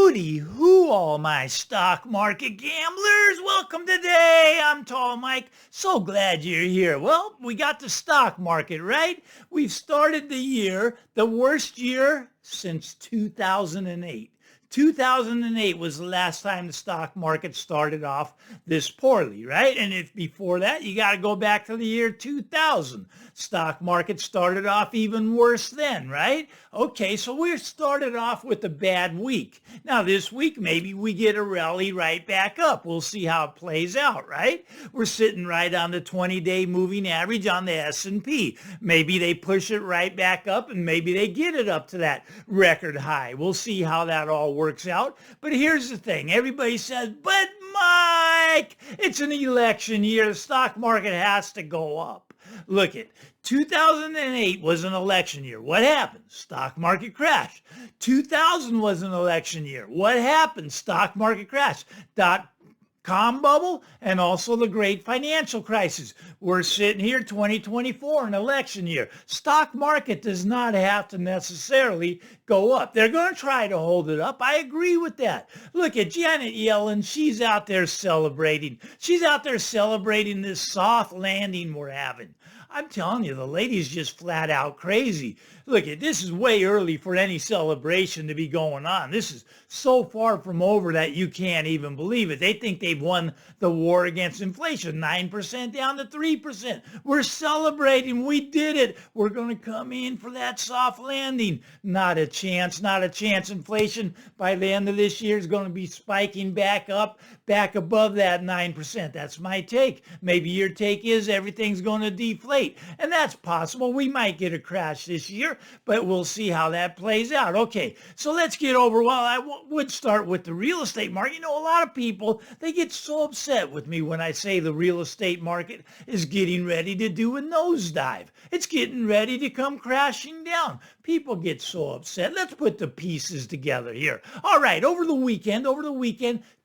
Hooty hoo, all my stock market gamblers. Welcome today. I'm Tall Mike. So glad you're here. Well, we got the stock market, right? We've started the year, the worst year since 2008. 2008 was the last time the stock market started off this poorly, right? And if before that, you got to go back to the year 2000. Stock market started off even worse then, right? Okay, so we started off with a bad week. Now this week, maybe we get a rally right back up. We'll see how it plays out, right? We're sitting right on the 20-day moving average on the S&P. Maybe they push it right back up and maybe they get it up to that record high. We'll see how that all works out. But here's the thing. Everybody says, but Mike, it's an election year. The stock market has to go up. Look it. 2008 was an election year. What happened? Stock market crash. 2000 was an election year. What happened? Stock market crash. Dot-com bubble and also the great financial crisis. We're sitting here 2024, an election year. Stock market does not have to necessarily go up. They're going to try to hold it up. I agree with that. Look at Janet Yellen. She's out there celebrating. She's out there celebrating this soft landing we're having. I'm telling you, the lady's just flat out crazy. Look, this is way early for any celebration to be going on. This is so far from over that you can't even believe it. They think they've won the war against inflation, 9% down to 3%. We're celebrating. We did it. We're going to come in for that soft landing. Not a chance, not a chance. Inflation by the end of this year is going to be spiking back up, back above that 9%. That's my take. Maybe your take is everything's going to deflate. And that's possible. We might get a crash this year, but we'll see how that plays out. Okay, so let's get over. Well, I would start with the real estate market. You know, a lot of people, they get so upset with me when I say the real estate market is getting ready to do a nosedive. It's getting ready to come crashing down. People get so upset. Let's put the pieces together here. All right, over the weekend,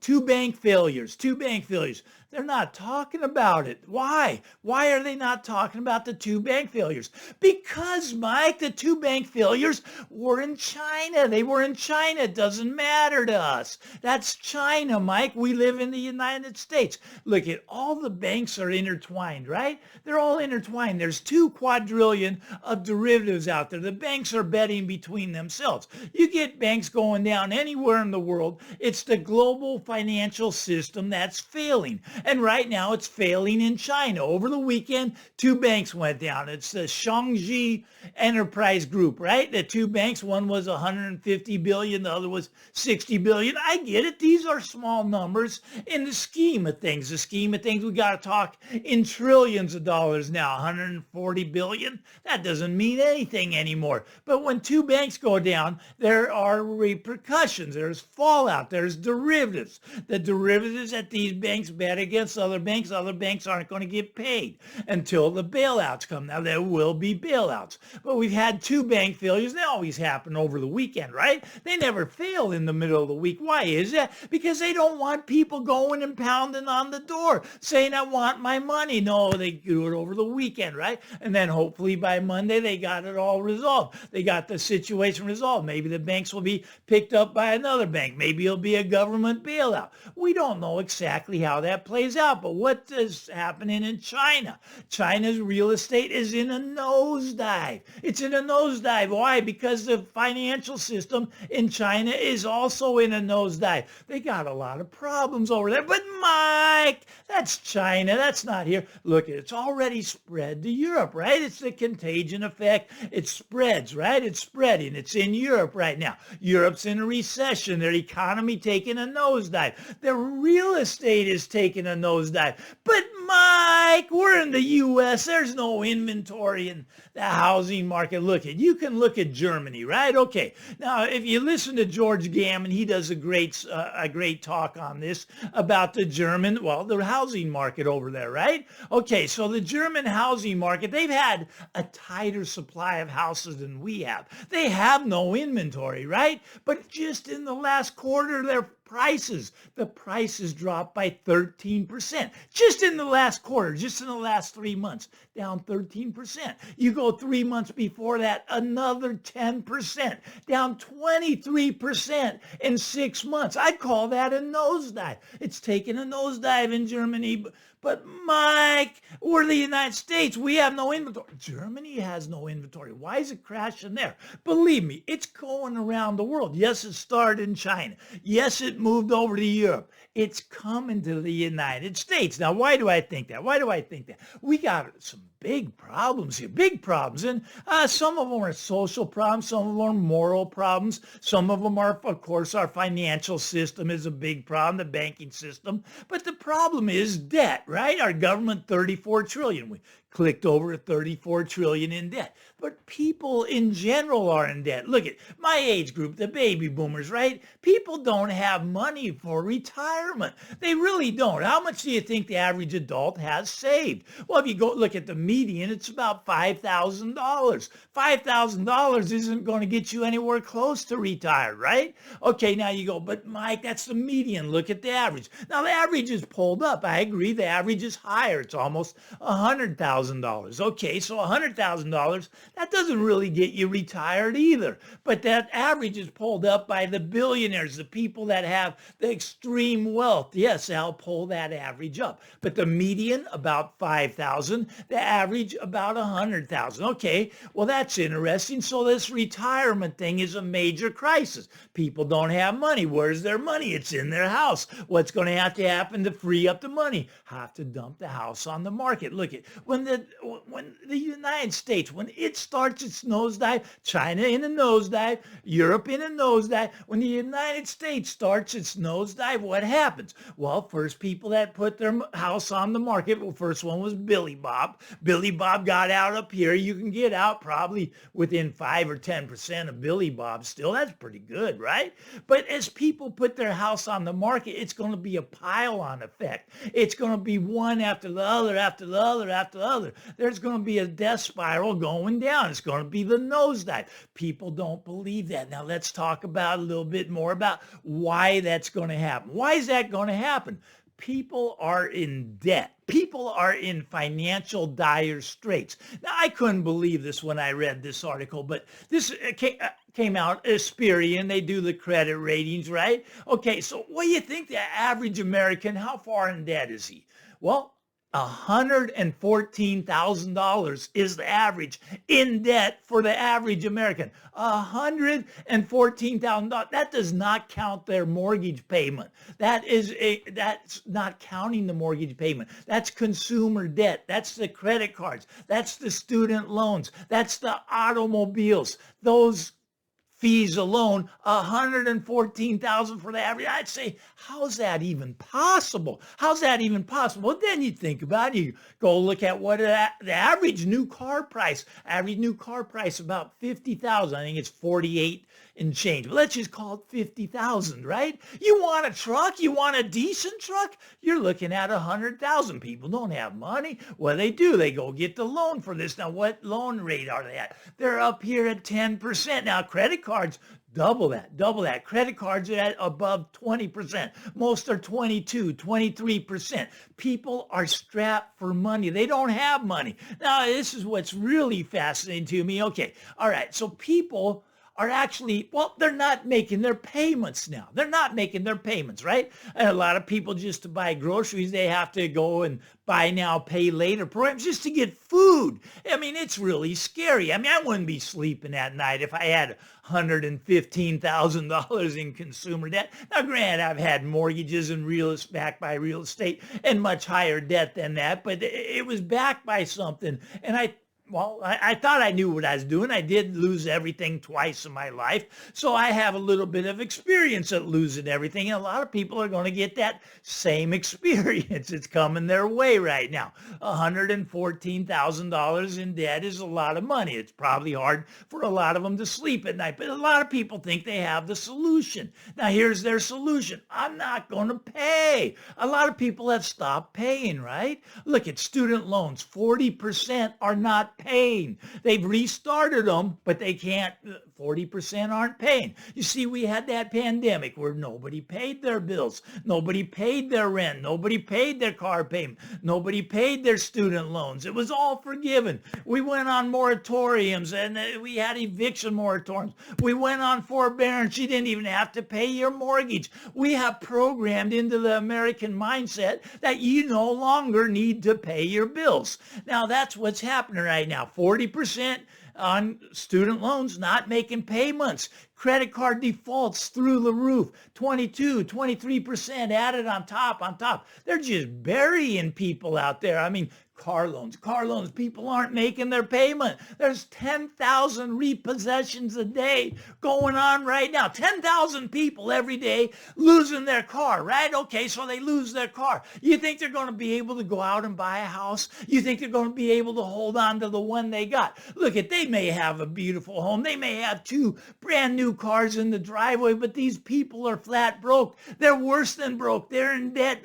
two bank failures. They're not talking about it. Why? Why are they not talking about the two bank failures? Because, Mike, the two bank failures were in China. They were in China. It doesn't matter to us. That's China, Mike. We live in the United States. Look, all the banks are intertwined, right? They're all intertwined. There's 2 quadrillion of derivatives out there. The banks are betting between themselves. You get banks going down anywhere in the world. It's the global financial system that's failing. And right now it's failing in China. Over the weekend, 2 banks went down. It's the Shangji Enterprise Group, right? The 2 banks, one was 150 billion, the other was 60 billion. I get it. These are small numbers in the scheme of things. We got to talk in trillions of dollars now. 140 billion. That doesn't mean anything anymore. But when 2 banks go down, there are repercussions. There's fallout. There's derivatives. The derivatives that these banks bet against other banks aren't going to get paid until the bailouts come. Now, there will be bailouts. But we've had 2 bank failures. They always happen over the weekend, right? They never fail in the middle of the week. Why is that? Because they don't want people going and pounding on the door saying, I want my money. No, they do it over the weekend, right? And then hopefully by Monday, they got it all resolved. They got the situation resolved. Maybe the banks will be picked up by another bank. Maybe it'll be a government bailout. We don't know exactly how that plays out, but what is happening in China? China's real estate is in a nosedive. It's in a nosedive. Why? Because the financial system in China is also in a nosedive. They got a lot of problems over there. But Mike, that's China. That's not here. Look, it's already spread to Europe, right? It's the contagion effect. It spreads, right? It's spreading. It's in Europe right now. Europe's in a recession. Their economy taking a nosedive. Their real estate is taking a nosedive. But Mike, we're in the U.S. There's no inventory in the housing market. You can look at Germany, right? Okay. Now, if you listen to George Gammon, he does a great talk on this about the housing market over there, right? Okay, so the German housing market, they've had a tighter supply of houses than we have. They have no inventory, right? But just in the last quarter, the prices dropped by 13%. Just in the last quarter, just in the last 3 months, down 13%. You go 3 months before that, another 10%, down 23% in 6 months. I'd call that a nosedive. It's taken a nosedive in Germany, but Mike, we're the United States. We have no inventory. Germany has no inventory. Why is it crashing there? Believe me, it's going around the world. Yes, it started in China. Yes, it moved over to Europe. It's coming to the United States. Now, why do I think that? Why do I think that? We got some big problems here, big problems. And some of them are social problems. Some of them are moral problems. Some of them are, of course, our financial system is a big problem, the banking system. But the problem is debt, right? Our government, 34 trillion. We clicked over 34 trillion in debt. But people in general are in debt. Look at my age group, the baby boomers, right? People don't have money for retirement. They really don't. How much do you think the average adult has saved? Well, if you go look at the median, it's about $5,000. $5,000 isn't going to get you anywhere close to retired, right? Okay, now you go, but Mike, that's the median. Look at the average. Now, the average is pulled up. I agree. The average is higher. It's almost $100,000. Okay, so $100,000, that doesn't really get you retired either. But that average is pulled up by the billionaires, the people that have the extreme wealth. Yes, they'll pull that average up. But the median, about 5,000. The average, about 100,000. Okay, well, that's interesting. So this retirement thing is a major crisis. People don't have money. Where's their money? It's in their house. What's going to happen to free up the money? Have to dump the house on the market. Look at when the United States, when it starts its nosedive, China in a nosedive, Europe in a nosedive, when the United States starts its nosedive, what happens? Well, first people that put their house on the market, well, first one was Billy Bob. Billy Bob got out up here. You can get out probably within 5 or 10% of Billy Bob still. That's pretty good, right? But as people put their house on the market, it's going to be a pile-on effect. It's going to be one after the other, after the other, after the other. There's going to be a death spiral going down. It's going to be the nosedive. People don't believe that. Now let's talk about a little bit more about why that's going to happen. Why is that going to happen? People are in debt. People are in financial dire straits. Now, I couldn't believe this when I read this article, but this came out, Experian, they do the credit ratings, right? Okay, so what do you think the average American, how far in debt is he? Well, $114,000 is the average in debt for the average American. $114,000. That does not count their mortgage payment. That's not counting the mortgage payment. That's consumer debt. That's the credit cards. That's the student loans. That's the automobiles. Those fees alone, $114,000 for the average. I'd say, how's that even possible? How's that even possible? Well, then you think about it. You go look at what the average new car price. Average new car price about $50,000. I think it's 48 and change. But let's just call it 50,000, right? You want a truck? You want a decent truck? You're looking at 100,000. People don't have money. What do? They go get the loan for this. Now, what loan rate are they at? They're up here at 10%. Now, credit cards, double that. Credit cards are at above 20%. Most are 22, 23%. People are strapped for money. They don't have money. Now, this is what's really fascinating to me. Okay, all right, so people are actually, well, they're not making their payments now. They're not making their payments, right? And a lot of people, just to buy groceries, they have to go and buy now, pay later programs just to get food. I mean, it's really scary. I mean, I wouldn't be sleeping at night if I had $115,000 in consumer debt. Now, granted, I've had mortgages and backed by real estate and much higher debt than that, but it was backed by something. And I thought I knew what I was doing. I did lose everything twice in my life. So I have a little bit of experience at losing everything. And a lot of people are going to get that same experience. It's coming their way right now. $114,000 in debt is a lot of money. It's probably hard for a lot of them to sleep at night. But a lot of people think they have the solution. Now, here's their solution. I'm not going to pay. A lot of people have stopped paying, right? Look at student loans. 40% are not paying. They've restarted them, but they can't 40% aren't paying. You see, we had that pandemic where nobody paid their bills. Nobody paid their rent. Nobody paid their car payment. Nobody paid their student loans. It was all forgiven. We went on moratoriums and we had eviction moratoriums. We went on forbearance. You didn't even have to pay your mortgage. We have programmed into the American mindset that you no longer need to pay your bills. Now, that's what's happening right now. 40% on student loans not making payments. Credit card defaults through the roof. 22, 23% added on top. They're just burying people out there. I mean, car loans, people aren't making their payment. There's 10,000 repossessions a day going on right now. 10,000 people every day losing their car, right? Okay, so they lose their car. You think they're going to be able to go out and buy a house? You think they're going to be able to hold on to the one they got? Look, they may have a beautiful home. They may have 2 brand new cars in the driveway, but these people are flat broke. They're worse than broke. They're in debt.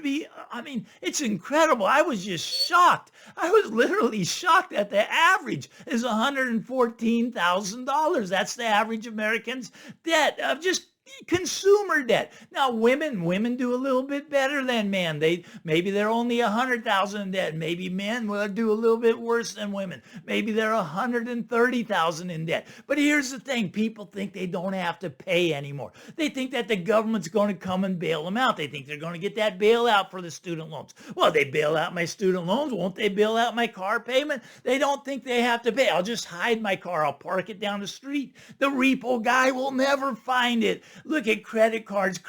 I mean, it's incredible. I was just shocked. I was literally shocked that the average is $114,000. That's the average American's debt of just consumer debt. Now, women do a little bit better than men. Maybe they're only 100,000 in debt. Maybe men will do a little bit worse than women. Maybe they're 130,000 in debt. But here's the thing. People think they don't have to pay anymore. They think that the government's going to come and bail them out. They think they're going to get that bailout for the student loans. Well, they bail out my student loans. Won't they bail out my car payment? They don't think they have to pay. I'll just hide my car. I'll park it down the street. The repo guy will never find it. Look at credit cards.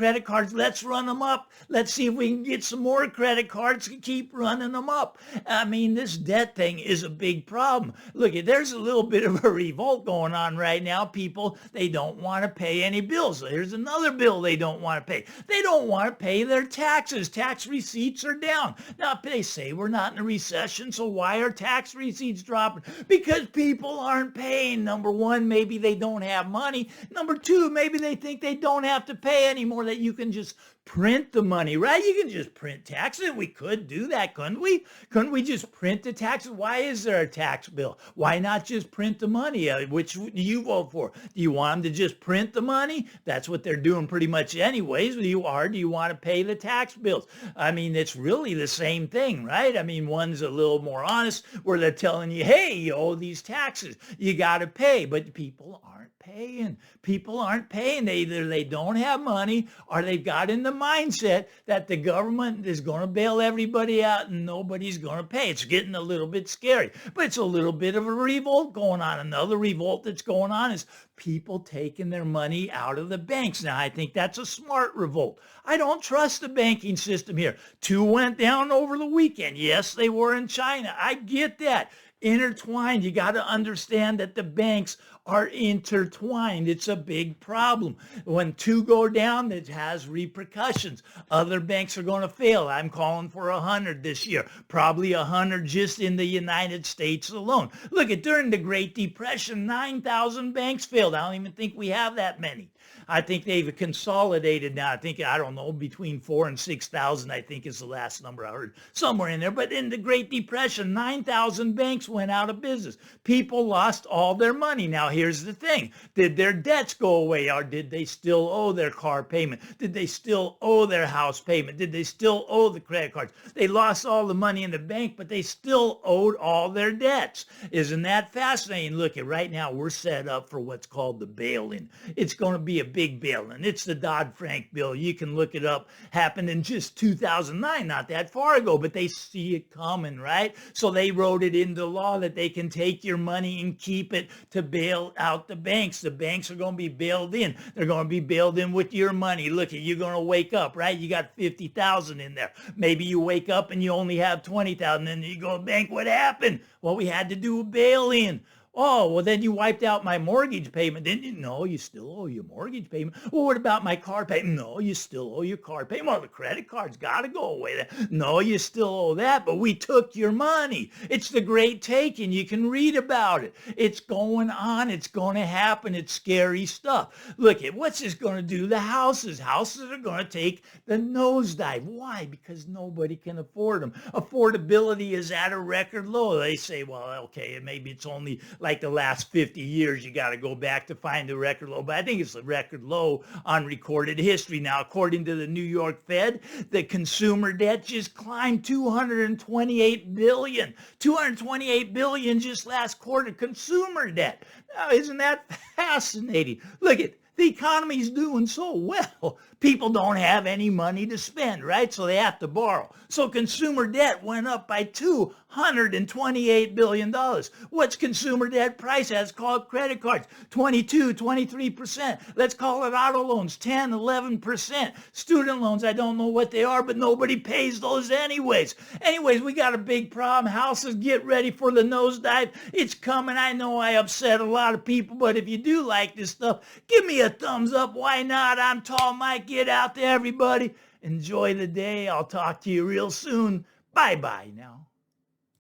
Let's run them up. Let's see if we can get some more credit cards and keep running them up. I mean, this debt thing is a big problem. Look, there's a little bit of a revolt going on right now. People, they don't want to pay any bills. Here's another bill they don't want to pay. They don't want to pay their taxes. Tax receipts are down. Now, they say we're not in a recession, so why are tax receipts dropping? Because people aren't paying. Number one, maybe they don't have money. Number two, maybe they think they don't have to pay anymore, that you can just print the money, right? You can just print taxes. We could do that, couldn't we? Couldn't we just print the taxes? Why is there a tax bill? Why not just print the money? Which do you vote for? Do you want them to just print the money? That's what they're doing pretty much anyways. Do you want to pay the tax bills? I mean, it's really the same thing, right? I mean, one's a little more honest where they're telling you, hey, you owe these taxes. You got to pay. But people aren't paying. People aren't paying. Either they don't have money or they've got in the mindset that the government is going to bail everybody out and nobody's going to pay. It's getting a little bit scary, but it's a little bit of a revolt going on. Another revolt that's going on is people taking their money out of the banks. Now, I think that's a smart revolt. I don't trust the banking system here. 2 went down over the weekend. Yes, they were in China. I get that. Intertwined. You got to understand that the banks are intertwined. It's a big problem. When 2 go down, it has repercussions. Other banks are going to fail. I'm calling for 100 this year. Probably 100 just in the United States alone. Look, during the Great Depression, 9,000 banks failed. I don't even think we have that many. I think they've consolidated now. I don't know, between 4,000 and 6,000, I think is the last number I heard, somewhere in there. But in the Great Depression, 9,000 banks went out of business. People lost all their money. Now, here's the thing. Did their debts go away, or did they still owe their car payment? Did they still owe their house payment? Did they still owe the credit cards? They lost all the money in the bank, but they still owed all their debts. Isn't that fascinating? Look, right now we're set up for what's called the bail-in. It's going to be a big bail-in. It's the Dodd-Frank bill. You can look it up. Happened in just 2009, not that far ago, but they see it coming, right? So they wrote it into law that they can take your money and keep it to bail out the banks. The banks are going to be bailed in. They're going to be bailed in with your money. Look, you're going to wake up, right? You got 50,000 in there. Maybe you wake up and you only have 20,000, and you go, bank, what happened? Well, we had to do a bail-in. Oh, well, then you wiped out my mortgage payment, didn't you? No, you still owe your mortgage payment. Well, what about my car payment? No, you still owe your car payment. Well, the credit card's got to go away. No, you still owe that, but we took your money. It's the great taking. You can read about it. It's going on. It's going to happen. It's scary stuff. Look, what's this going to do? The houses. Houses are going to take the nosedive. Why? Because nobody can afford them. Affordability is at a record low. They say, well, okay, maybe it's only like the last 50 years. You got to go back to find the record low, but I think it's the record low on recorded history. Now, according to the New York Fed, the consumer debt just climbed 228 billion. 228 billion just last quarter, consumer debt. Now, isn't that fascinating? Look at the economy's doing so well. People don't have any money to spend, right? So they have to borrow. So consumer debt went up by $228 billion. What's consumer debt priced at? It's called credit cards, 22, 23%. Let's call it auto loans, 10, 11%. Student loans, I don't know what they are, but nobody pays those anyways. Anyways, we got a big problem. Houses, get ready for the nosedive. It's coming. I know I upset a lot of people, but if you do like this stuff, give me a thumbs up. Why not? I'm Tall Mike. Get out there, everybody. Enjoy the day. I'll talk to you real soon. Bye-bye now.